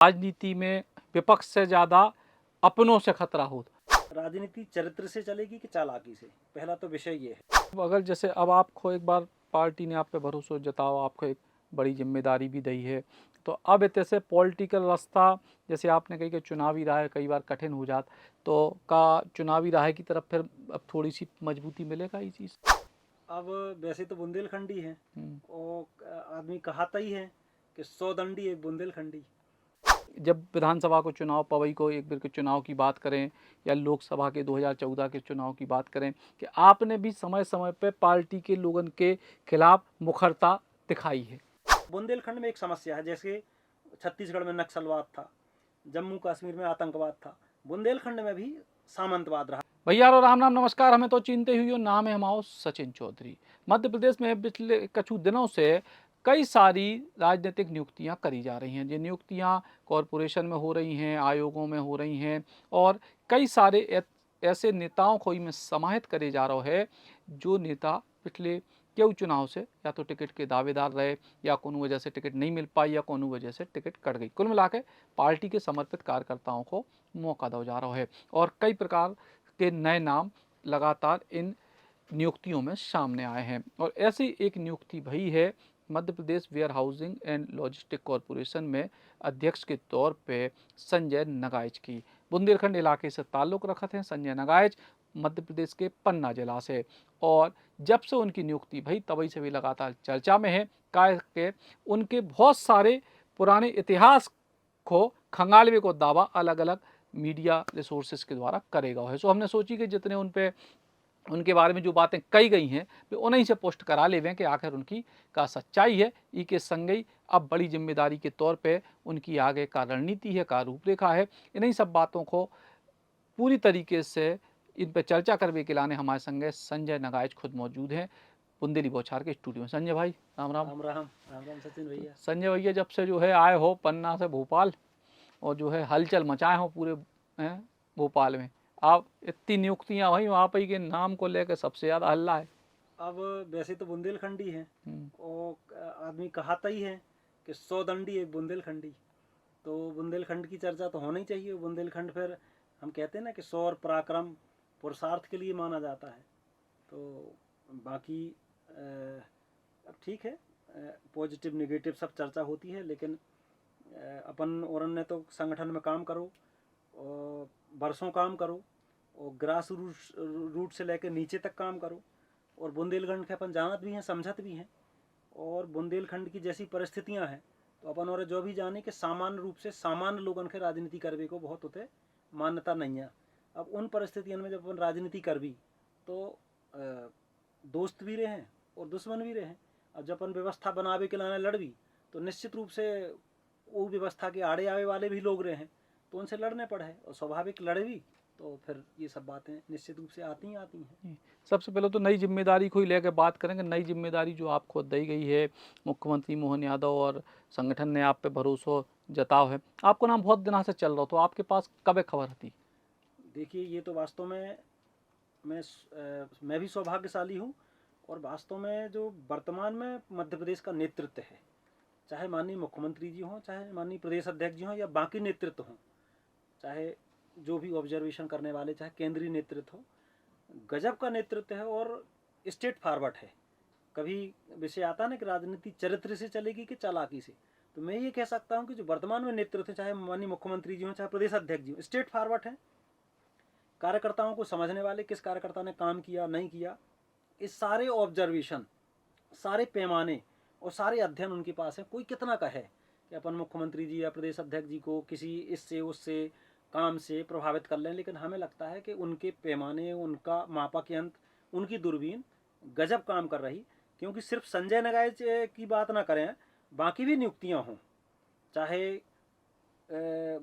राजनीति में विपक्ष से ज़्यादा अपनों से खतरा हो। राजनीति चरित्र से चलेगी कि चालाकी से? पहला तो विषय ये है। अगर जैसे अब आपको एक बार पार्टी ने आप पे भरोसा जताओ, आपको एक बड़ी जिम्मेदारी भी दी है, तो अब जैसे पॉलिटिकल रास्ता जैसे आपने कही कि चुनावी राह कई बार कठिन हो जात, तो का चुनावी राह की तरफ फिर अब थोड़ी सी मजबूती मिलेगा ये चीज़। अब वैसे तो बुंदेलखंडी है और आदमी कहाता ही है कि 100 दंडी एक बुंदेलखंडी। जब विधानसभा को चुनाव पवई को एक बार के चुनाव की बात करें या लोकसभा के 2014 के चुनाव की बात करें कि आपने भी समय समय पे पार्टी के लोगों के खिलाफ मुखरता दिखाई है। बुंदेलखंड में एक समस्या है, जैसे छत्तीसगढ़ में नक्सलवाद था, जम्मू कश्मीर में आतंकवाद था, बुंदेलखंड में भी सामंतवाद रहा। भैया और राम नाम नमस्कार, हमें तो चिंते हुई नाम है हमारा सचिन चौधरी। मध्य प्रदेश में पिछले कुछ दिनों से कई सारी राजनीतिक नियुक्तियां करी जा रही हैं। ये नियुक्तियां कॉरपोरेशन में हो रही हैं, आयोगों में हो रही हैं और कई सारे ऐसे नेताओं को इनमें समाहित करे जा रहा है जो नेता पिछले केउ चुनाव से या तो टिकट के दावेदार रहे या कोनो वजह से टिकट नहीं मिल पाई या कोनो वजह से टिकट कट गई। कुल मिला के पार्टी के समर्पित कार्यकर्ताओं को मौका दिया जा रहा है और कई प्रकार के नए नाम लगातार इन नियुक्तियों में सामने आए हैं। और ऐसी एक नियुक्ति भई है Madhya Pradesh warehousing and logistic corporation में अध्यक्ष के तौर पे संजय नगाइच की। बुंदेलखंड इलाके से ताल्लुक़ रखते हैं संजय नगाइच, मध्य प्रदेश के पन्ना जिला से, और जब से उनकी नियुक्ति भई तभी से भी लगातार चर्चा में है। काय के उनके बहुत सारे पुराने इतिहास को खंगालवे को दावा अलग अलग मीडिया रिसोर्सेज के द्वारा करेगा है। सो हमने सोची कि जितने उन पे उनके बारे में जो बातें कही गई हैं वे उन्हीं से पोस्ट करा लेवें कि आखिर उनकी का सच्चाई है। ई के संगई अब बड़ी जिम्मेदारी के तौर पे उनकी आगे का रणनीति है, का रूपरेखा है। इन्हीं सब बातों को पूरी तरीके से इन पर चर्चा करने के लाने हमारे संगे संजय नगाइच खुद मौजूद हैं बुंदेली बौछार के स्टूडियो में। संजय भाई राम राम। राम राम। राम राम सचिन भैया। संजय भैया जब से जो है आए हो पन्ना से भोपाल और जो है हलचल मचाए हो पूरे भोपाल में, आप इतनी नियुक्तियां हुई आप ही के नाम को लेकर सबसे ज़्यादा हल्ला है। अब वैसे तो बुंदेलखंडी है और आदमी कहाता ही है कि 100 दंडी एक बुंदेलखंडी। तो बुंदेलखंड की चर्चा तो होना ही चाहिए। बुंदेलखंड फिर हम कहते हैं ना कि शौर्य पराक्रम पुरुषार्थ के लिए माना जाता है। तो बाकी अब ठीक है, पॉजिटिव नेगेटिव सब चर्चा होती है, लेकिन अपन और ने तो संगठन में काम करो और बरसों काम करो और ग्रास रूट से लेकर नीचे तक काम करो। और बुंदेलखंड के अपन जानत भी हैं, समझत भी हैं। और बुंदेलखंड की जैसी परिस्थितियां हैं तो अपन और जो भी जाने कि सामान्य रूप से सामान्य लोगन के राजनीति करवे को बहुत होते मान्यता नहीं है। अब उन परिस्थितियों में जब अपन राजनीति करवी तो दोस्त भी रहे हैं और दुश्मन भी रहे हैं। अब जब अपन व्यवस्था बनावे के लाने लड़वी तो निश्चित रूप से वो व्यवस्था के आड़े आवे वाले भी लोग रहे हैं तो उनसे लड़ने पड़े है और स्वाभाविक लड़वी तो फिर ये सब बातें निश्चित रूप से आती हैं। सबसे पहले तो नई जिम्मेदारी को ही लेकर बात करेंगे। नई जिम्मेदारी जो आपको दी गई है, मुख्यमंत्री मोहन यादव और संगठन ने आप पे भरोसा जताव है, आपको नाम बहुत दिनों से चल रहा, तो आपके पास कब खबर थी? देखिए, ये तो वास्तव में मैं भी सौभाग्यशाली हूँ और वास्तव में जो वर्तमान में मध्य प्रदेश का नेतृत्व है, चाहे माननीय मुख्यमंत्री जी हों, चाहे माननीय प्रदेश अध्यक्ष जी हों या बाकी नेतृत्व हों, चाहे जो भी ऑब्जर्वेशन करने वाले, चाहे केंद्रीय नेतृत्व हो, गजब का नेतृत्व है और स्टेट फॉरवर्ड है। कभी विषय आता ना कि राजनीति चरित्र से चलेगी कि चालाकी से, तो मैं ये कह सकता हूँ कि जो वर्तमान में नेतृत्व, चाहे माननीय मुख्यमंत्री जी हों, चाहे प्रदेश अध्यक्ष जी हों, स्टेट फॉरवर्ड है। कार्यकर्ताओं को समझने वाले, किस कार्यकर्ता ने काम किया नहीं किया, इस सारे ऑब्जर्वेशन, सारे पैमाने और सारे अध्ययन उनके पास है। कोई कितना का है कि अपन मुख्यमंत्री जी या प्रदेश अध्यक्ष जी को किसी इससे उससे काम से प्रभावित कर लें, लेकिन हमें लगता है कि उनके पैमाने, उनका मापक यंत्र, उनकी दूरबीन गजब काम कर रही। क्योंकि सिर्फ संजय नगाइच की बात ना करें, बाकी भी नियुक्तियां हों, चाहे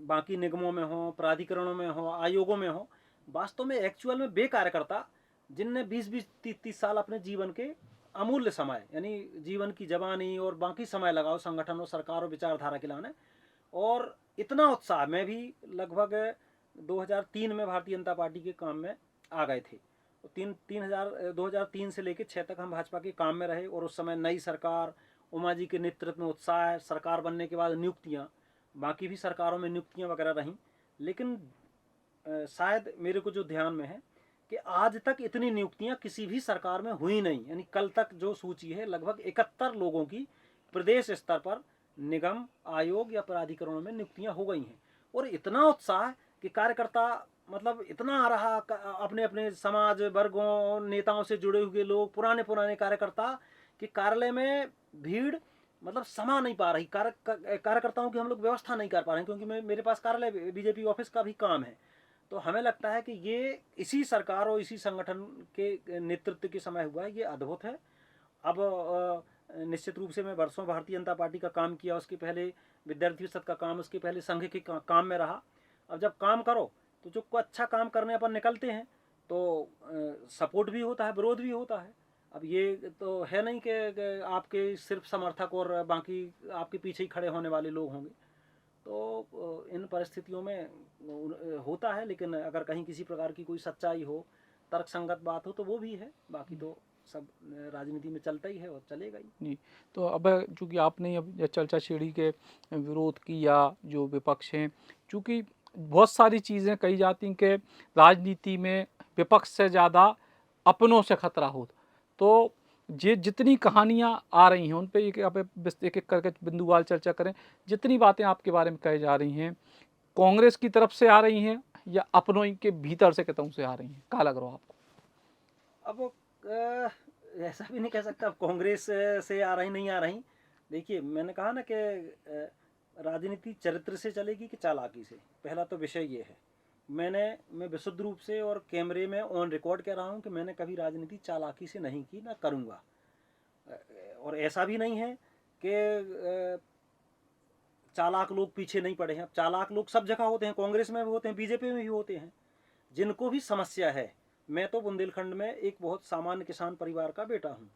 बाकी निगमों में हो, प्राधिकरणों में हो, आयोगों में हो, वास्तव में एक्चुअल में वे कार्यकर्ता जिनने 20-20, 30-30 साल अपने जीवन के अमूल्य समय, यानी जीवन की जवानी और बाकी समय लगाओ संगठन और सरकार और विचारधारा के लाने, और इतना उत्साह। मैं भी लगभग 2003 में भारतीय जनता पार्टी के काम में आ गए थे। 2003 से लेकर 6 तक हम भाजपा के काम में रहे और उस समय नई सरकार, उमा जी के नेतृत्व में उत्साह, सरकार बनने के बाद नियुक्तियाँ, बाकी भी सरकारों में नियुक्तियां वगैरह रहीं, लेकिन शायद मेरे को जो ध्यान में है कि आज तक इतनी नियुक्तियां किसी भी सरकार में हुई नहीं। यानी कल तक जो सूची है लगभग 71 लोगों की प्रदेश स्तर पर निगम, आयोग या प्राधिकरणों में नियुक्तियां हो गई हैं। और इतना उत्साह कि कार्यकर्ता मतलब इतना आ रहा, अपने अपने समाज वर्गों नेताओं से जुड़े हुए लोग, पुराने पुराने कार्यकर्ता, कि कार्यालय में भीड़ मतलब समा नहीं पा रही। कार्यकर्ताओं की हम लोग व्यवस्था नहीं कर पा रहे हैं, क्योंकि मेरे पास कार्यालय बीजेपी ऑफिस का भी काम है। तो हमें लगता है कि ये इसी सरकार और इसी संगठन के नेतृत्व के समय हुआ है। ये अद्भुत है। अब निश्चित रूप से मैं वर्षों भारतीय जनता पार्टी का काम किया, उसके पहले विद्यार्थी परिषद का काम, उसके पहले संघ के काम में रहा। अब जब काम करो तो जो अच्छा काम करने अपन निकलते हैं तो सपोर्ट भी होता है, विरोध भी होता है। अब ये तो है नहीं कि आपके सिर्फ समर्थक और बाकी आपके पीछे ही खड़े होने वाले लोग होंगे। तो इन परिस्थितियों में होता है, लेकिन अगर कहीं किसी प्रकार की कोई सच्चाई हो, तर्कसंगत बात हो, तो वो भी है। बाकी तो सब राजनीति में चलता ही है और चलेगा ही। जी, तो अब चूँकि आपने अब चर्चा छेड़ी के विरोध की या जो विपक्ष हैं, चूँकि बहुत सारी चीज़ें कही जाती हैं कि राजनीति में विपक्ष से ज़्यादा अपनों से खतरा हो। तो ये जितनी कहानियाँ आ रही हैं उन पे एक-एक करके बिंदुवार चर्चा करें। जितनी बातें आपके बारे में कही जा रही हैं, कांग्रेस की तरफ से आ रही हैं या अपनों ही के भीतर से कितों से आ रही हैं? क्या लग रहा है आपको? अब ऐसा भी नहीं कह सकता अब कांग्रेस से आ रही नहीं आ रही। देखिए, मैंने कहा ना कि राजनीति चरित्र से चलेगी कि चालाकी से, पहला तो विषय ये है। मैं विशुद्ध रूप से और कैमरे में ऑन रिकॉर्ड कह रहा हूँ कि मैंने कभी राजनीति चालाकी से नहीं की, ना करूँगा। और ऐसा भी नहीं है कि चालाक लोग पीछे नहीं पड़े हैं। अब चालाक लोग सब जगह होते हैं, कांग्रेस में भी होते हैं, बीजेपी में भी होते हैं। जिनको भी समस्या है, मैं तो बुंदेलखंड में एक बहुत सामान्य किसान परिवार का बेटा हूँ।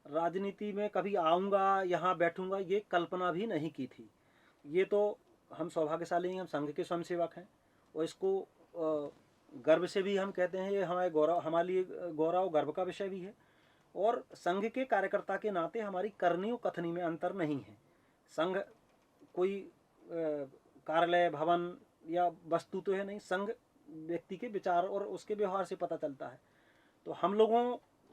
राजनीति में कभी आऊँगा, यहाँ बैठूँगा, ये कल्पना भी नहीं की थी। ये तो हम सौभाग्यशाली हैं, हम संघ के स्वयंसेवक हैं, और इसको गर्व से भी हम कहते हैं। ये हमारे लिए गौरव गर्व का विषय भी है। और संघ के कार्यकर्ता के नाते हमारी करनी और कथनी में अंतर नहीं है। संघ कोई कार्यालय, भवन या वस्तु तो है नहीं। संघ व्यक्ति के विचार और उसके व्यवहार से पता चलता है। तो हम लोगों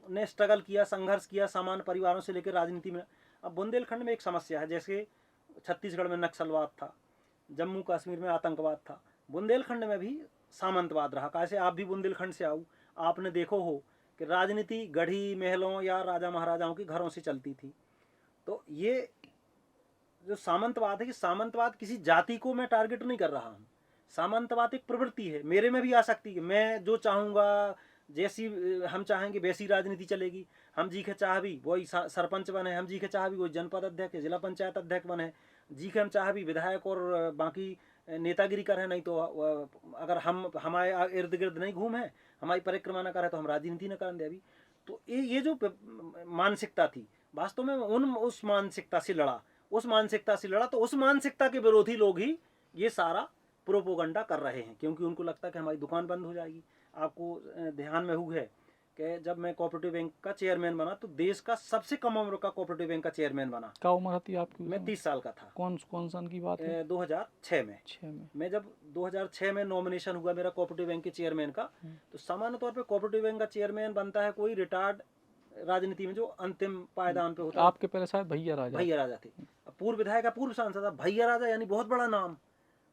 ने स्ट्रगल किया, संघर्ष किया, सामान्य परिवारों से लेकर राजनीति में। अब बुंदेलखंड में एक समस्या है, जैसे छत्तीसगढ़ में नक्सलवाद था, जम्मू कश्मीर में आतंकवाद था, बुंदेलखंड में भी सामंतवाद रहा। कैसे आप भी बुंदेलखंड से आओ, आपने देखो हो कि राजनीति गढ़ी महलों या राजा महाराजाओं के घरों से चलती थी। तो ये जो सामंतवाद है, कि सामंतवाद किसी जाति को मैं टारगेट नहीं कर रहा हूँ। सामंतवाद एक प्रवृत्ति है, मेरे में भी आ सकती है। मैं जो चाहूँगा, जैसी हम चाहेंगे वैसी राजनीति चलेगी। हम जी के चाह भी वही सरपंच बने, हम जी के चाह भी वही जनपद अध्यक्ष, जिला पंचायत अध्यक्ष बने, जी के हम चाह भी विधायक और बाकी नेतागिरी करें। नहीं तो अगर हम हमारे इर्द गिर्द नहीं घूमे, हमारी परिक्रमा न करें, तो हम राजनीति न करें दे अभी। तो ये जो मानसिकता थी, वास्तव में उस मानसिकता से लड़ा, तो उस मानसिकता के विरोधी लोग ही ये सारा प्रोपोगंडा कर रहे हैं, क्योंकि उनको लगता है कि हमारी दुकान बंद हो जाएगी। आपको ध्यान में हुआ है कि जब मैं कोऑपरेटिव बैंक का चेयरमैन बना, तो देश का सबसे कम उम्र का कोऑपरेटिव बैंक का चेयरमैन बना। क्या उम्र थी आपकी? मैं 30 साल का था। कौन सन की बात है? 2006 में। 6 में। मैं जब 2006 में नॉमिनेशन हुआ मेरा कोऑपरेटिव बैंक के चेयरमैन का, तो सामान्य तौर पे कोऑपरेटिव बैंक का चेयरमैन बनता है कोई रिटायर्ड राजनीति में जो अंतिम पायदान पे होता है। आपके पहले शायद भैया राजा थे। पूर्व विधायक का पूर्व सांसद था भैया राजा, यानी बहुत बड़ा नाम,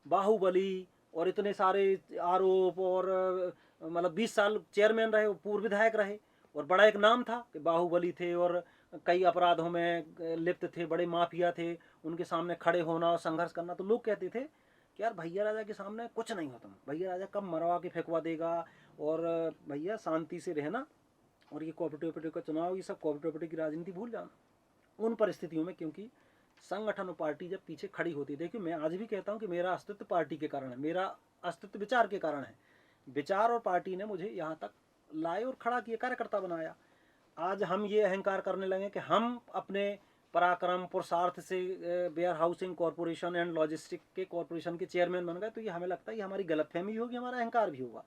बाहुबली, और इतने सारे आरोप, और मतलब 20 साल चेयरमैन रहे, पूर्व विधायक रहे, और बड़ा एक नाम था कि बाहुबली थे और कई अपराधों में लिप्त थे, बड़े माफिया थे। उनके सामने खड़े होना और संघर्ष करना, तो लोग कहते थे कि यार भैया राजा के सामने कुछ नहीं हो, तुम भैया राजा कब मरवा के फेंकवा देगा, और भैया शांति से रहना, और ये कोऑपरेटिव का चुनाव, ये सब कोऑपरेटिव की राजनीति भूल जाना। उन परिस्थितियों में क्योंकि संगठन और पार्टी जब पीछे खड़ी होती है, देखिए मैं आज भी कहता हूँ कि मेरा अस्तित्व पार्टी के कारण है, मेरा अस्तित्व विचार के कारण है। विचार और पार्टी ने मुझे यहाँ तक लाए और खड़ा किया, कार्यकर्ता बनाया। आज हम ये अहंकार करने लगे कि हम अपने पराक्रम पुरुषार्थ से warehousing corporation and logistic के कॉरपोरेशन के चेयरमैन बन गए। तो ये हमें लगता है ये हमारी गलतफहमी भी होगी, हमारा अहंकार भी होगा।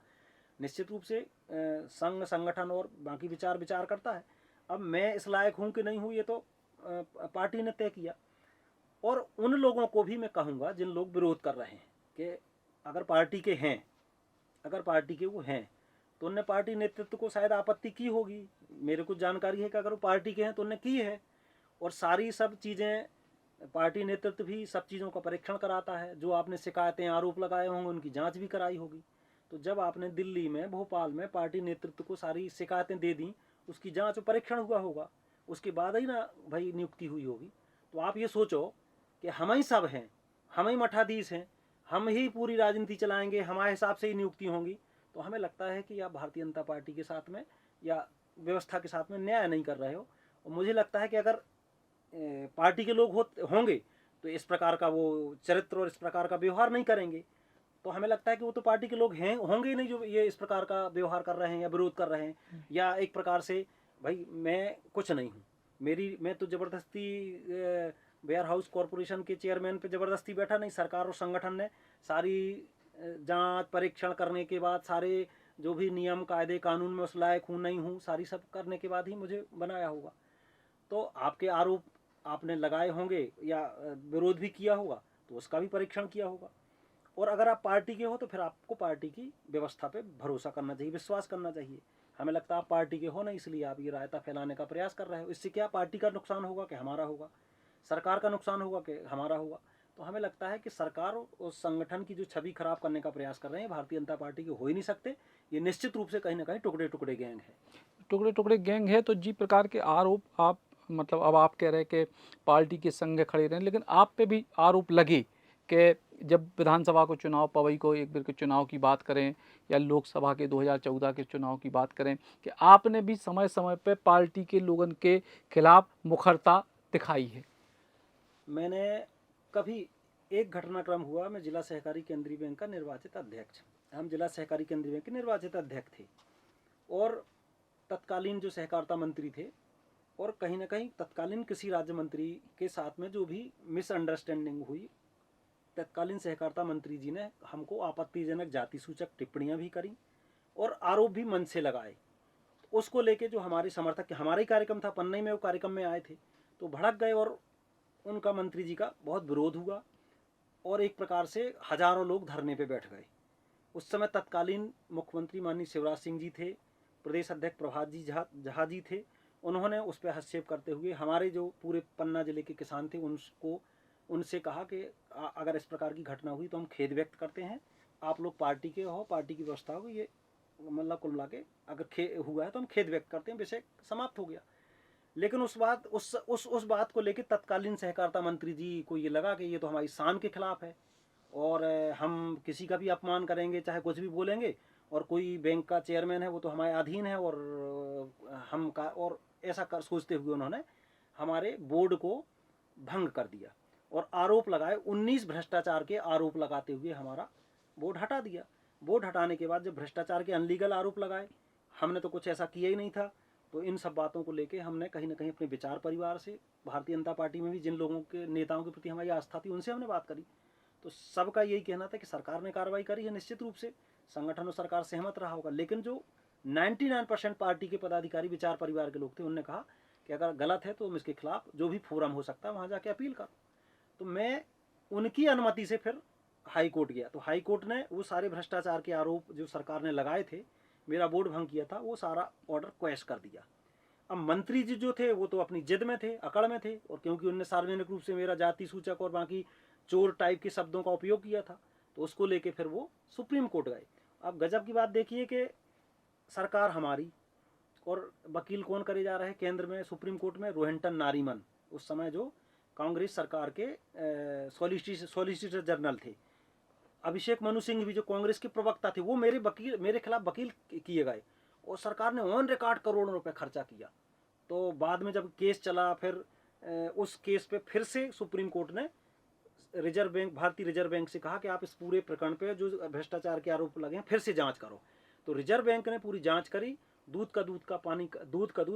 निश्चित रूप से संघ, संगठन और बाकी विचार करता है। अब मैं इस लायक हूँ कि नहीं हूँ, ये तो पार्टी ने तय किया। और उन लोगों को भी मैं कहूँगा जिन लोग विरोध कर रहे हैं कि अगर पार्टी के हैं, अगर पार्टी के वो हैं तो उनने पार्टी नेतृत्व को शायद आपत्ति की होगी। मेरे को जानकारी है कि अगर वो पार्टी के हैं तो उनने की है। और सारी सब चीज़ें पार्टी नेतृत्व भी सब चीज़ों का परीक्षण कराता है। जो आपने शिकायतें आरोप लगाए होंगे उनकी जांच भी कराई होगी। तो जब आपने दिल्ली में भोपाल में पार्टी नेतृत्व को सारी शिकायतें दे दी, उसकी जांच और परीक्षण हुआ होगा, उसके बाद ही ना भाई नियुक्ति हुई होगी। तो आप ये सोचो कि हम ही सब हैं, हम ही मठाधीश हैं, हम ही पूरी राजनीति चलाएंगे, हमारे हिसाब से ही नियुक्ति होंगी। तो हमें लगता है कि आप भारतीय जनता पार्टी के साथ में या व्यवस्था के साथ में न्याय नहीं कर रहे हो। और मुझे लगता है कि अगर पार्टी के लोग होंगे तो इस प्रकार का वो चरित्र और इस प्रकार का व्यवहार नहीं करेंगे। तो हमें लगता है कि वो तो पार्टी के लोग हैं, होंगे ही नहीं जो ये इस प्रकार का व्यवहार कर रहे हैं या विरोध कर रहे हैं, या एक प्रकार से भाई मैं कुछ नहीं हूँ, मैं तो ज़बरदस्ती वेयर हाउस कॉरपोरेशन के चेयरमैन पे ज़बरदस्ती बैठा नहीं। सरकार और संगठन ने सारी जांच परीक्षण करने के बाद, सारे जो भी नियम कायदे कानून में उस लायक हूँ नहीं हूँ, सारी सब करने के बाद ही मुझे बनाया होगा। तो आपके आरोप आपने लगाए होंगे या विरोध भी किया होगा तो उसका भी परीक्षण किया होगा। और अगर आप पार्टी के हो तो फिर आपको पार्टी की व्यवस्था पे भरोसा करना चाहिए, विश्वास करना चाहिए। हमें लगता है आप पार्टी के हो ना, इसलिए आप ये रायता फैलाने का प्रयास कर रहे हो। इससे क्या पार्टी का नुकसान होगा कि हमारा होगा, सरकार का नुकसान होगा कि हमारा होगा। तो हमें लगता है कि सरकार और संगठन की जो छवि खराब करने का प्रयास कर रहे हैं भारतीय जनता पार्टी के हो ही नहीं सकते। ये निश्चित रूप से कहीं ना कहीं टुकड़े टुकड़े गैंग है। टुकड़े टुकड़े गैंग है। तो जी प्रकार के आरोप आप मतलब अब आप कह रहे हैं कि पार्टी के संग खड़े रहें, लेकिन आप पे भी आरोप लगे कि जब विधानसभा को चुनाव पवई को एक बार के चुनाव की बात करें या लोकसभा के 2014 के चुनाव की बात करें कि आपने भी समय समय पे पार्टी के लोगों के खिलाफ मुखरता दिखाई है। मैंने कभी एक घटनाक्रम हुआ, मैं जिला सहकारी केंद्रीय बैंक का निर्वाचित अध्यक्ष, हम जिला सहकारी केंद्रीय बैंक के निर्वाचित अध्यक्ष थे, और तत्कालीन जो सहकारिता मंत्री थे, और कहीं ना कहीं तत्कालीन कृषि राज्य मंत्री के साथ में जो भी मिसअंडरस्टैंडिंग हुई, तत्कालीन सहकारिता मंत्री जी ने हमको आपत्तिजनक जाति सूचक टिप्पणियां भी करी और आरोप भी मन से लगाए। उसको लेके जो हमारे समर्थक, हमारा ही कार्यक्रम था, पन्नई में वो कार्यक्रम में आए थे, तो भड़क गए और उनका मंत्री जी का बहुत विरोध हुआ और एक प्रकार से हजारों लोग धरने पे बैठ गए। उस समय तत्कालीन मुख्यमंत्री माननीय शिवराज सिंह जी थे, प्रदेश अध्यक्ष प्रभात जी झा जी थे। उन्होंने उस पर हस्तक्षेप करते हुए हमारे जो पूरे पन्ना जिले के किसान थे उनसे कहा कि अगर इस प्रकार की घटना हुई तो हम खेद व्यक्त करते हैं, आप लोग पार्टी के हो, पार्टी की व्यवस्था हो, ये मतलब कुल मिला के अगर हुआ है तो हम खेद व्यक्त करते हैं। विषय समाप्त हो गया। लेकिन उस बात को लेकर तत्कालीन सहकारिता मंत्री जी को ये लगा कि ये तो हमारी शान के खिलाफ है और हम किसी का भी अपमान करेंगे, चाहे कुछ भी बोलेंगे, और कोई बैंक का चेयरमैन है वो तो हमारे अधीन है, और हम का और ऐसा कर सोचते हुए उन्होंने हमारे बोर्ड को भंग कर दिया और आरोप लगाए। 19 भ्रष्टाचार के आरोप लगाते हुए हमारा बोर्ड हटा दिया। बोर्ड हटाने के बाद जब भ्रष्टाचार के अनलीगल आरोप लगाए, हमने तो कुछ ऐसा किया ही नहीं था। तो इन सब बातों को लेके हमने कहीं ना कहीं अपने विचार परिवार से, भारतीय जनता पार्टी में भी जिन लोगों के नेताओं के प्रति हमारी आस्था थी उनसे हमने बात करी। तो सबका यही कहना था कि सरकार ने कार्रवाई करी है, निश्चित रूप से संगठन और सरकार सहमत रहा होगा, लेकिन जो 99% पार्टी के पदाधिकारी विचार परिवार के लोग थे उनने कहा कि अगर गलत है तो हम इसके खिलाफ जो भी फोरम हो सकता है वहाँ जाके अपील करो। तो मैं उनकी अनुमति से फिर हाई कोर्ट गया। तो हाई कोर्ट ने वो सारे भ्रष्टाचार के आरोप जो सरकार ने लगाए थे, मेरा बोर्ड भंग किया था, वो सारा ऑर्डर क्वैश कर दिया। अब मंत्री जी जो थे वो तो अपनी जिद में थे, अकड़ में थे, और क्योंकि उनने सार्वजनिक रूप से मेरा जाति सूचक और बाकी चोर टाइप के शब्दों का उपयोग किया था, तो उसको लेके फिर वो सुप्रीम कोर्ट गए। अब गजब की बात देखिए कि सरकार हमारी, और वकील कौन करे जा रहे हैं केंद्र में सुप्रीम कोर्ट में, रोहिंटन नारीमन, उस समय जो कांग्रेस सरकार के सॉलिसिटर जनरल थे। अभिषेक मनु सिंह भी जो कांग्रेस के प्रवक्ता थे, वो मेरे खिलाफ वकील किए गए, और सरकार ने ऑन रिकॉर्ड करोड़ों रुपए खर्चा किया। तो बाद में जब केस चला, फिर उस केस पे फिर से सुप्रीम कोर्ट ने भारतीय रिजर्व बैंक से कहा कि आप इस पूरे प्रकरण पे जो भ्रष्टाचार के आरोप लगे हैं फिर से जांच करो। तो रिजर्व बैंक ने पूरी जांच करी, दूध का दूध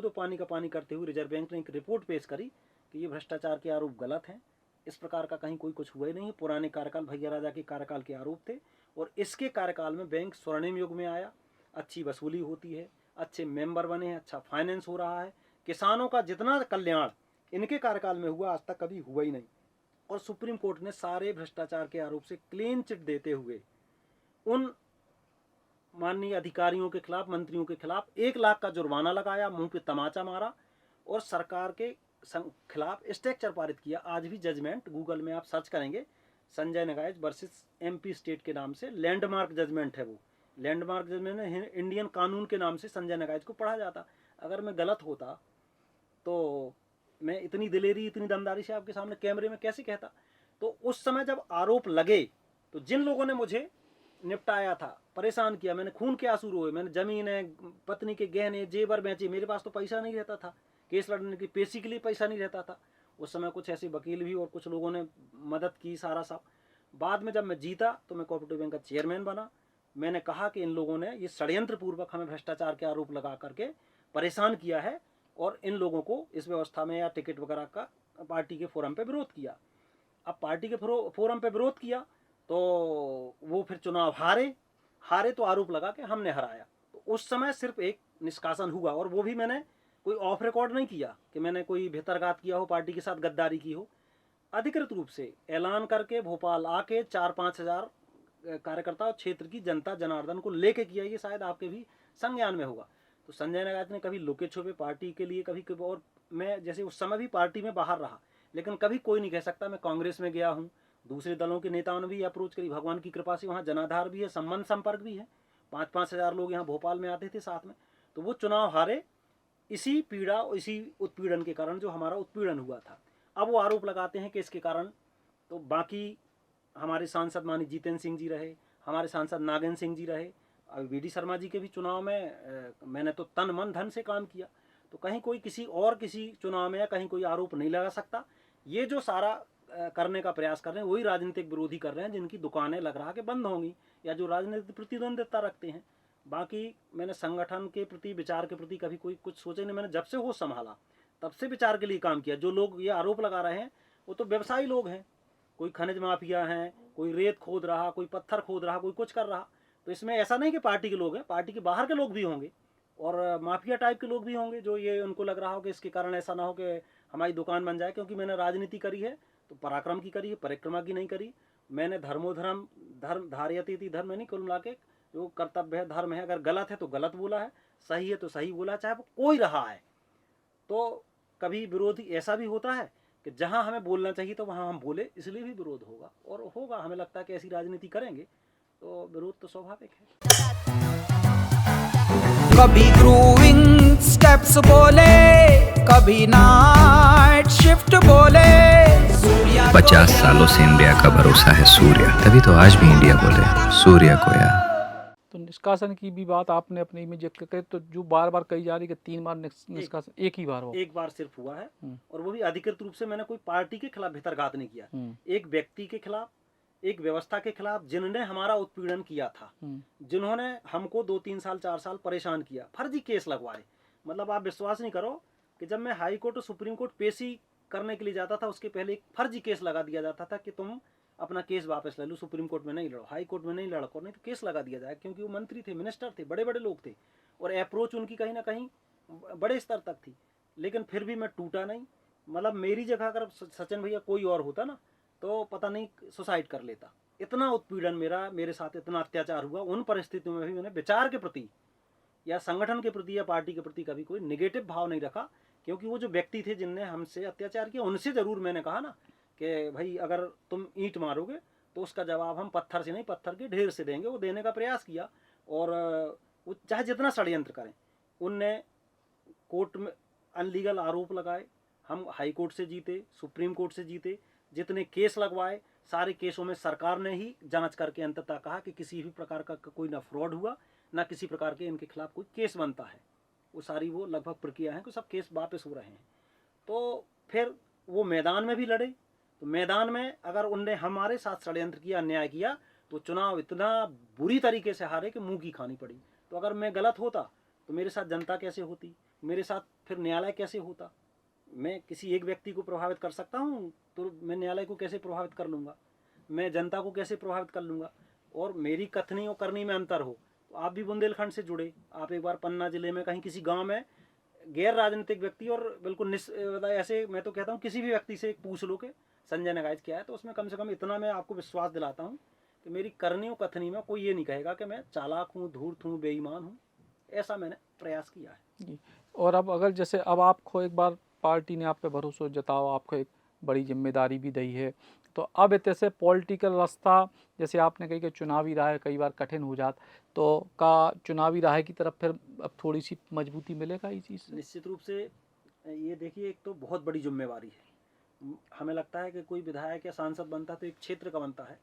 और पानी का पानी करते हुए रिजर्व बैंक ने एक रिपोर्ट पेश करी कि ये भ्रष्टाचार के आरोप गलत हैं, इस प्रकार का कहीं कुछ हुआ ही नहीं। पुराने कार्यकाल भैया राजा के कार्यकाल के आरोप थे, और इसके कार्यकाल में बैंक स्वर्णिम युग में आया, अच्छी वसूली होती है, अच्छे मेंबर बने हैं, अच्छा फाइनेंस हो रहा है, किसानों का जितना कल्याण इनके कार्यकाल में हुआ आज तक कभी हुआ ही नहीं। और सुप्रीम कोर्ट ने सारे भ्रष्टाचार के आरोप से क्लीन चिट देते हुए उन माननीय अधिकारियों के खिलाफ, मंत्रियों के खिलाफ 1 लाख का जुर्माना लगाया, मुंह पे तमाचा मारा और सरकार के खिलाफ स्ट्रक्चर पारित किया। आज भी जजमेंट गूगल में आप सर्च करेंगे, संजय नगाइज वर्सेस एमपी स्टेट के नाम से लैंडमार्क जजमेंट है। वो लैंडमार्क जजमेंट है, इंडियन कानून के नाम से संजय नगाइज को पढ़ा जाता। अगर मैं गलत होता तो मैं इतनी दिलेरी, इतनी दमदारी से आपके सामने कैमरे में कैसे कहता। तो उस समय जब आरोप लगे तो जिन लोगों ने मुझे निपटाया था, परेशान किया, मैंने खून के आंसू रोए, मैंने जमीनें, पत्नी के गहने, जेवर बेचे, मेरे पास तो पैसा नहीं रहता था, केस लड़ने की पेशी के लिए पैसा नहीं रहता था। उस समय कुछ ऐसे वकील भी और कुछ लोगों ने मदद की, सारा सब। बाद में जब मैं जीता तो मैं कोऑपरेटिव बैंक का चेयरमैन बना। मैंने कहा कि इन लोगों ने ये षड्यंत्र पूर्वक हमें भ्रष्टाचार के आरोप लगा करके परेशान किया है और इन लोगों को इस व्यवस्था में या टिकट वगैरह का पार्टी के फोरम पे विरोध किया। अब पार्टी के फोरम पे विरोध किया तो वो फिर चुनाव हारे तो आरोप लगा कि हमने हराया। तो उस समय सिर्फ एक निष्कासन हुआ और वो भी मैंने कोई ऑफ रिकॉर्ड नहीं किया कि मैंने कोई भीतरघात किया हो, पार्टी के साथ गद्दारी की हो। अधिकृत रूप से ऐलान करके भोपाल आके 4-5 हज़ार कार्यकर्ता और क्षेत्र की जनता जनार्दन को लेके किया। ये शायद आपके भी संज्ञान में होगा। तो संजय नगाइज ने कभी लुके छुपे पार्टी के लिए, कभी और मैं जैसे उस समय भी पार्टी में बाहर रहा, लेकिन कभी कोई नहीं कह सकता मैं कांग्रेस में गया हूँ। दूसरे दलों के नेताओं ने भी अप्रोच करी, भगवान की कृपा से वहाँ जनाधार भी है, संबंध संपर्क भी है। 5-5 हज़ार लोग यहाँ भोपाल में आते थे साथ में। तो वो चुनाव हारे इसी पीड़ा और इसी उत्पीड़न के कारण, जो हमारा उत्पीड़न हुआ था। अब वो आरोप लगाते हैं कि इसके कारण, तो बाकी हमारे सांसद माननीय जितेंद्र सिंह जी रहे, हमारे सांसद नागेंद्र सिंह जी रहे, अब वी डी शर्मा जी के भी चुनाव में मैंने तो तन मन धन से काम किया। तो कहीं कोई किसी चुनाव में या कहीं कोई आरोप नहीं लगा सकता। ये जो सारा करने का प्रयास कर रहे हैं वही राजनीतिक विरोधी कर रहे हैं, जिनकी दुकानें लग रहा कि बंद होंगी या जो राजनीतिक प्रतिद्वंदिता रखते हैं। बाकी मैंने संगठन के प्रति, विचार के प्रति कभी कोई कुछ सोचे नहीं। मैंने जब से होश संभाला तब से विचार के लिए काम किया। जो लोग ये आरोप लगा रहे हैं वो तो व्यवसायी लोग हैं, कोई खनिज माफिया हैं, कोई रेत खोद रहा, कोई पत्थर खोद रहा, कोई कुछ कर रहा। तो इसमें ऐसा नहीं कि पार्टी के लोग हैं, पार्टी के बाहर के लोग भी होंगे और माफिया टाइप के लोग भी होंगे, जो ये उनको लग रहा हो कि इसके कारण ऐसा ना हो कि हमारी दुकान बन जाए। क्योंकि मैंने राजनीति करी है तो पराक्रम की करी है, परिक्रमा की नहीं करी। मैंने धर्मोधर्म धर्म धार्यती धर्म नहीं, कुल मिला के जो कर्तव्य है, धर्म है, अगर गलत है तो गलत बोला है, सही है तो सही बोला, चाहे वो कोई रहा है। तो कभी विरोधी ऐसा भी होता है कि जहां हमें बोलना चाहिए तो वहां हम बोले, इसलिए भी विरोध होगा और होगा। हमें लगता है कि ऐसी राजनीति करेंगे तो विरोध तो स्वाभाविक है। कभी ग्रूविंग स्टेप्स बोले, कभी नाइट शिफ्ट बोले। 50 सालों से इंडिया का भरोसा है सूर्य, तभी तो आज भी इंडिया बोले सूर्य को यार। तो निष्कासन की भी बात आपने अपने में जिक्र करे, तो जो बार बार कही जा रही है कि 3 बार निष्कासन, एक ही बार हो, एक बार सिर्फ हुआ है और वो भी अधिकृत रूप से। मैंने कोई पार्टी के खिलाफ भीतरघात नहीं किया, एक व्यक्ति के खिलाफ, एक व्यवस्था के खिलाफ जिन्होंने हमारा उत्पीड़न किया था, जिन्होंने हमको 2-3 साल 4 साल परेशान किया, फर्जी केस लगवाए। मतलब आप विश्वास नहीं करो कि जब मैं हाई कोर्ट और सुप्रीम कोर्ट पेशी करने के लिए जाता था, उसके पहले एक फर्जी केस लगा दिया जाता था कि तुम अपना केस वापस ले लो, सुप्रीम कोर्ट में नहीं लड़ो, हाई कोर्ट में नहीं लड़ो, नहीं तो केस लगा दिया जाए। क्योंकि वो मंत्री थे, मिनिस्टर थे, बड़े बड़े लोग थे और अप्रोच उनकी कहीं ना कहीं बड़े स्तर तक थी। लेकिन फिर भी मैं टूटा नहीं। मतलब मेरी जगह अगर सचिन भैया कोई और होता ना तो पता नहीं सुसाइड कर लेता। इतना उत्पीड़न मेरे साथ इतना अत्याचार हुआ। उन परिस्थितियों में भी मैंने विचार के प्रति या संगठन के प्रति या पार्टी के प्रति कभी कोई निगेटिव भाव नहीं रखा। क्योंकि वो जो व्यक्ति थे जिनने हमसे अत्याचार किया, उनसे ज़रूर मैंने कहा ना कि भाई अगर तुम ईंट मारोगे तो उसका जवाब हम पत्थर से नहीं, पत्थर के ढेर से देंगे। वो देने का प्रयास किया और वो चाहे जितना षड्यंत्र करें। उनने कोर्ट में अनलीगल आरोप लगाए, हम हाई कोर्ट से जीते, सुप्रीम कोर्ट से जीते, जितने केस लगवाए सारे केसों में सरकार ने ही जांच करके अंततः कहा कि किसी भी प्रकार का कोई ना फ्रॉड हुआ, ना किसी प्रकार के इनके खिलाफ कोई केस बनता है। वो सारी वो लगभग प्रक्रिया है कि सब केस वापस हो रहे हैं। तो फिर वो मैदान में भी लड़े। तो मैदान में अगर उनने हमारे साथ षड्यंत्र किया, अन्याय किया, तो चुनाव इतना बुरी तरीके से हारे कि मुंह की खानी पड़ी। तो अगर मैं गलत होता तो मेरे साथ जनता कैसे होती, मेरे साथ फिर न्यायालय कैसे होता। मैं किसी एक व्यक्ति को प्रभावित कर सकता हूँ तो मैं न्यायालय को कैसे प्रभावित कर लूँगा, मैं जनता को कैसे प्रभावित कर लूँगा। और मेरी कथनी और करनी में अंतर हो। तो आप भी बुंदेलखंड से जुड़े, आप एक बार पन्ना जिले में कहीं किसी गांव में गैर राजनीतिक व्यक्ति और बिल्कुल ऐसे मैं तो कहता हूँ किसी भी व्यक्ति से पूछ लो कि संजय नगाइच किया है, तो उसमें कम से कम इतना मैं आपको विश्वास दिलाता हूँ कि मेरी करनी और कथनी में कोई ये नहीं कहेगा कि मैं चालाक हूँ, धूर्त हूँ, बेईमान हूँ। ऐसा मैंने प्रयास किया है। जी। और अब अगर जैसे अब आपको एक बार पार्टी ने आप पे भरोसा जताओ, आपको एक बड़ी जिम्मेदारी भी दी है, तो अब ऐसे पॉलिटिकल रास्ता जैसे आपने कही कि चुनावी राह कई बार कठिन हो जात, तो का चुनावी राह की तरफ फिर अब थोड़ी सी मजबूती मिलेगा ये चीज़ से? निश्चित रूप से ये देखिए, एक तो बहुत बड़ी जिम्मेवारी है। हमें लगता है कि कोई विधायक या सांसद बनता है तो एक क्षेत्र का बनता है,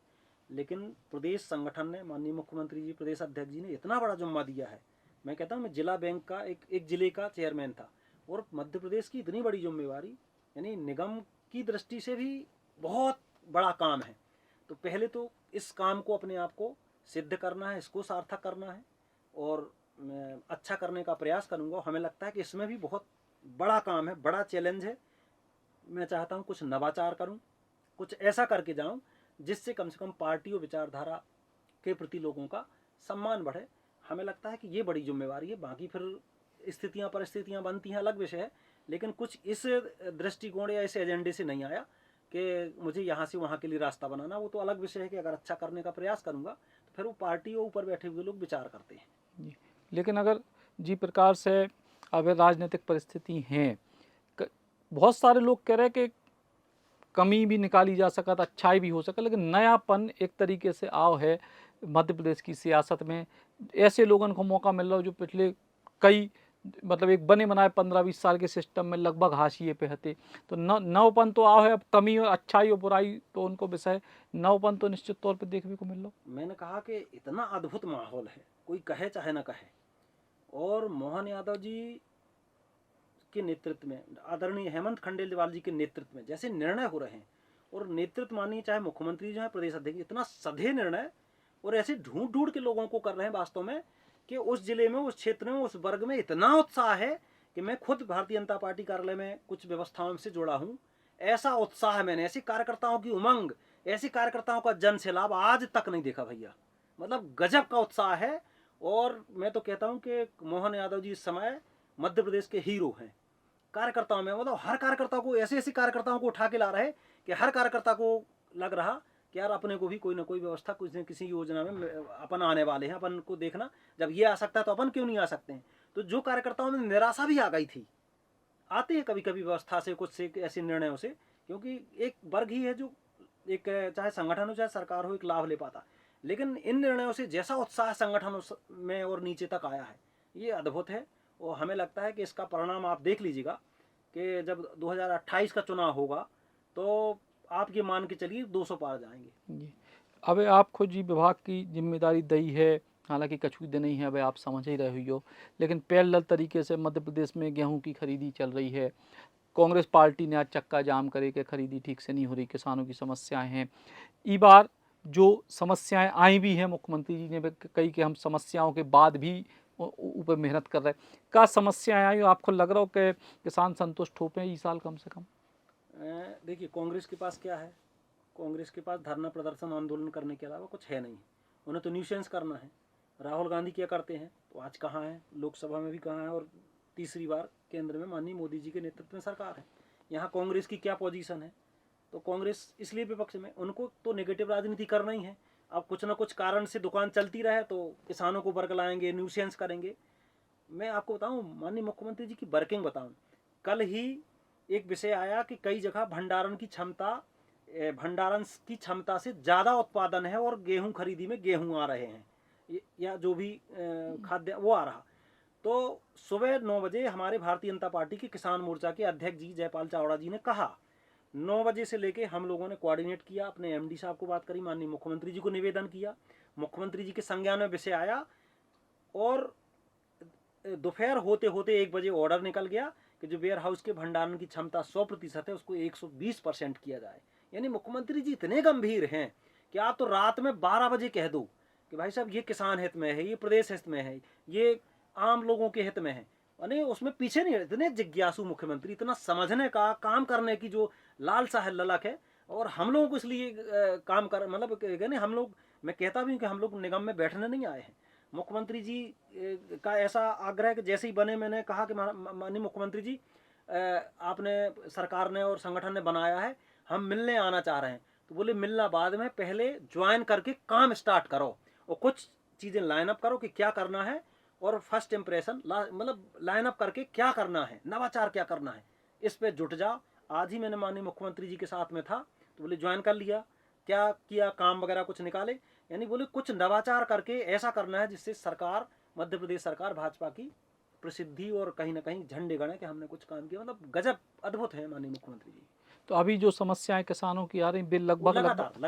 लेकिन प्रदेश संगठन ने, माननीय मुख्यमंत्री जी, प्रदेश अध्यक्ष जी ने इतना बड़ा जिम्मा दिया है। मैं कहता हूँ, मैं जिला बैंक का एक जिले का चेयरमैन था, और मध्य प्रदेश की इतनी बड़ी जिम्मेवारी, यानी निगम की दृष्टि से भी बहुत बड़ा काम है। तो पहले तो इस काम को, अपने आप को सिद्ध करना है, इसको सार्थक करना है, और मैं अच्छा करने का प्रयास करूँगा। हमें लगता है कि इसमें भी बहुत बड़ा काम है, बड़ा चैलेंज है। मैं चाहता हूँ कुछ नवाचार करूँ, कुछ ऐसा करके जाऊँ जिससे कम से कम पार्टी और विचारधारा के प्रति लोगों का सम्मान बढ़े। हमें लगता है कि ये बड़ी जिम्मेवारी है। बाकी फिर स्थितियाँ परिस्थितियाँ बनती हैं, अलग विषय है, लेकिन कुछ इस दृष्टिकोण या इस एजेंडे से नहीं आया कि मुझे यहाँ से वहाँ के लिए रास्ता बनाना। वो तो अलग विषय है कि अगर अच्छा करने का प्रयास करूँगा तो फिर वो पार्टी और ऊपर बैठे हुए लोग विचार करते हैं। जी। लेकिन अगर जी प्रकार से अब राजनीतिक परिस्थिति हैं, बहुत सारे लोग कह रहे हैं कि कमी भी निकाली जा सका तो अच्छाई भी हो सका, लेकिन नयापन एक तरीके से आओ है मध्य प्रदेश की सियासत में। ऐसे लोगों को मौका मिल रहा हो जो पिछले कई मतलब एक बने बनाए 15-20 साल के सिस्टम में लगभग हाशिए पे हते, तो नवपन तो आओ है। अब कमी और अच्छाई और बुराई तो उनको विषय, नवपन तो निश्चित तौर पे देखने को मिल रहा। मैंने कहा कि इतना अद्भुत माहौल है, कोई कहे चाहे ना कहे, और मोहन यादव जी के नेतृत्व में, आदरणीय हेमंत खंडेलवाल जी के नेतृत्व में जैसे निर्णय हो रहे हैं, और नेतृत्व मानिए चाहे मुख्यमंत्री जो है, प्रदेश अध्यक्ष, इतना सधे निर्णय और ऐसे ढूंढ ढूंढ के लोगों को कर रहे हैं वास्तव में, कि उस जिले में, उस क्षेत्र में, उस वर्ग में इतना उत्साह है कि मैं खुद भारतीय जनता पार्टी कार्यालय में कुछ व्यवस्थाओं से जुड़ा हूँ। ऐसा उत्साह मैंने, ऐसे कार्यकर्ताओं की उमंग, ऐसे कार्यकर्ताओं का जन सैलाब आज तक नहीं देखा भैया। मतलब गजब का उत्साह है। और मैं तो कहता हूँ कि मोहन यादव जी इस समय मध्य प्रदेश के हीरो हैं कार्यकर्ताओं में। मतलब हर कार्यकर्ता को, ऐसे ऐसे कार्यकर्ताओं को उठा के ला रहे कि हर कार्यकर्ता को लग रहा कि यार अपने को भी कोई ना कोई व्यवस्था, कुछ न किसी योजना में अपन आने वाले हैं, अपन को देखना, जब ये आ सकता है तो अपन क्यों नहीं आ सकते हैं। तो जो कार्यकर्ताओं में निराशा भी आ गई थी, आते हैं कभी कभी व्यवस्था से, कुछ से, ऐसे निर्णयों से, क्योंकि एक वर्ग ही है जो एक, चाहे संगठन हो चाहे सरकार हो, एक लाभ ले पाता। लेकिन इन निर्णयों से जैसा उत्साह संगठन में और नीचे तक आया है, ये अद्भुत है। और हमें लगता है कि इसका परिणाम आप देख लीजिएगा कि जब 2028 का चुनाव होगा तो आप ये मान के चलिए 200 पार जाएंगे। जी। अब आप खुद जी विभाग की जिम्मेदारी दी है, हालांकि कछु दिन ही है, अब आप समझ ही रहे हो, लेकिन पैरेलल तरीके से मध्य प्रदेश में गेहूं की खरीदी चल रही है। कांग्रेस पार्टी ने आज चक्का जाम करे कि खरीदी ठीक से नहीं हो रही, किसानों की समस्याएं हैं। ई बार जो समस्याएं आई भी हैं, मुख्यमंत्री जी ने भी कही कि हम समस्याओं के बाद भी ऊपर मेहनत कर रहे हैं। क्या समस्याएं आई, आपको लग रहा हो कि किसान संतुष्ट हो पे इस साल कम से कम? देखिए, कांग्रेस के पास क्या है? कांग्रेस के पास धरना प्रदर्शन आंदोलन करने के अलावा कुछ है नहीं। उन्हें तो न्यूसेंस करना है। राहुल गांधी क्या करते हैं, तो आज कहाँ हैं, लोकसभा में भी कहाँ हैं, और तीसरी बार केंद्र में माननीय मोदी जी के नेतृत्व में सरकार है। यहाँ कांग्रेस की क्या पोजीशन है? तो कांग्रेस इसलिए विपक्ष में, उनको तो नेगेटिव राजनीति करना ही है। अब कुछ ना कुछ कारण से दुकान चलती रहे तो किसानों को बरगलाएंगे, न्यूसेंस करेंगे। मैं आपको बताऊं, माननीय मुख्यमंत्री जी की वर्किंग बताऊं, कल ही एक विषय आया कि कई जगह भंडारण की क्षमता से ज़्यादा उत्पादन है और गेहूं खरीदी में गेहूं आ रहे हैं, या जो भी खाद्य वो आ रहा। तो सुबह 9 बजे हमारे भारतीय जनता पार्टी के किसान मोर्चा के अध्यक्ष जी जयपाल चावड़ा जी ने कहा, 9 बजे से लेके हम लोगों ने कोऑर्डिनेट किया, अपने एमडी साहब को बात करी, माननीय मुख्यमंत्री जी को निवेदन किया, मुख्यमंत्री जी के संज्ञान में विषय आया, और दोपहर होते होते 1 बजे ऑर्डर निकल गया कि जो वेयर हाउस के भंडारण की क्षमता 100% है उसको 120% किया जाए। यानी मुख्यमंत्री जी इतने गंभीर हैं कि आप तो रात में 12 बजे कह दो कि भाई साहब ये किसान हित में है, ये प्रदेश हित में है, ये आम लोगों के हित में है, यानी उसमें पीछे नहीं। इतने जिज्ञासु मुख्यमंत्री, इतना समझने का, काम करने की जो लालसा है, ललक है। और हम लोगों को इसलिए काम कर, मतलब हम लोग, मैं कहता भी हूँ कि हम लोग निगम में बैठने नहीं आए हैं। मुख्यमंत्री जी का ऐसा आग्रह कि जैसे ही बने, मैंने कहा कि माननीय मुख्यमंत्री जी, आपने, सरकार ने और संगठन ने बनाया है, हम मिलने आना चाह रहे हैं। तो बोले मिलना बाद में, पहले ज्वाइन करके काम स्टार्ट करो और कुछ चीज़ें लाइन अप करो कि क्या करना है, और फर्स्ट इम्प्रेशन मतलब लाइन अप करके क्या करना है, नवाचार क्या करना है, इस पे जुट जाओ। आज ही मैंने माननीय मुख्यमंत्री जी के साथ में था, तो बोले ज्वाइन कर लिया, क्या किया, काम वगैरह कुछ निकाले, यानी बोले कुछ नवाचार करके ऐसा करना है जिससे सरकार, मध्य प्रदेश सरकार भाजपा की प्रसिद्धि और कहीं ना कहीं झंडे गड़े कि हमने कुछ काम किया। मतलब गजब अद्भुत है माननीय मुख्यमंत्री जी। तो अभी जो समस्याएं किसानों की आ रही बिल वो लगभग लगातार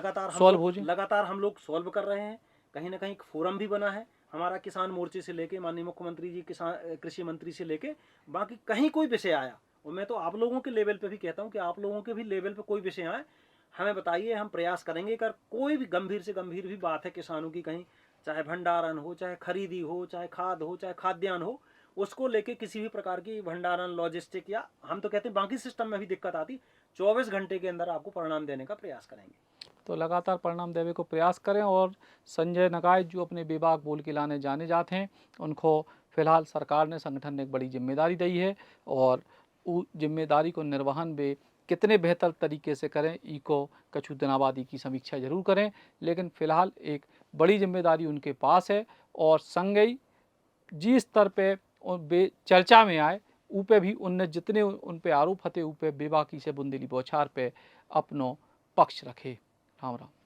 लगातार हम लोग सॉल्व कर रहे हैं। कहीं ना कहीं फोरम भी बना है हमारा, किसान मोर्चे से लेके माननीय मुख्यमंत्री जी, किसान कृषि मंत्री से लेके, बाकी कहीं कोई विषय आया, और मैं तो आप लोगों के लेवल पे भी कहता हूँ कि आप लोगों के भी लेवल पे कोई विषय आए हमें बताइए, हम प्रयास करेंगे। कर कोई भी गंभीर से गंभीर भी बात है किसानों की, कहीं चाहे भंडारण हो, चाहे खरीदी हो, चाहे खाद हो, चाहे खाद्यान्न हो, उसको लेके किसी भी प्रकार की भंडारण, लॉजिस्टिक, या हम तो कहते हैं बाकी सिस्टम में भी दिक्कत आती, 24 घंटे के अंदर आपको परिणाम देने का प्रयास करेंगे। तो लगातार परिणाम देने को प्रयास करें। और संजय नगाइच जो अपने विभाग बोल के लाने जाने जाते हैं, उनको फिलहाल सरकार ने, संगठन ने एक बड़ी जिम्मेदारी दी है, और उस जिम्मेदारी को निर्वहन वे कितने बेहतर तरीके से करें, इको कछु दिनाबादी की समीक्षा जरूर करें। लेकिन फिलहाल एक बड़ी जिम्मेदारी उनके पास है, और संगई जिस स्तर पे वे चर्चा में आए, ऊपे भी उनने जितने उन पे आरोप हते, ऊपे बेबाकी से बुंदेली बौछार पे अपनो पक्ष रखे। राम राम।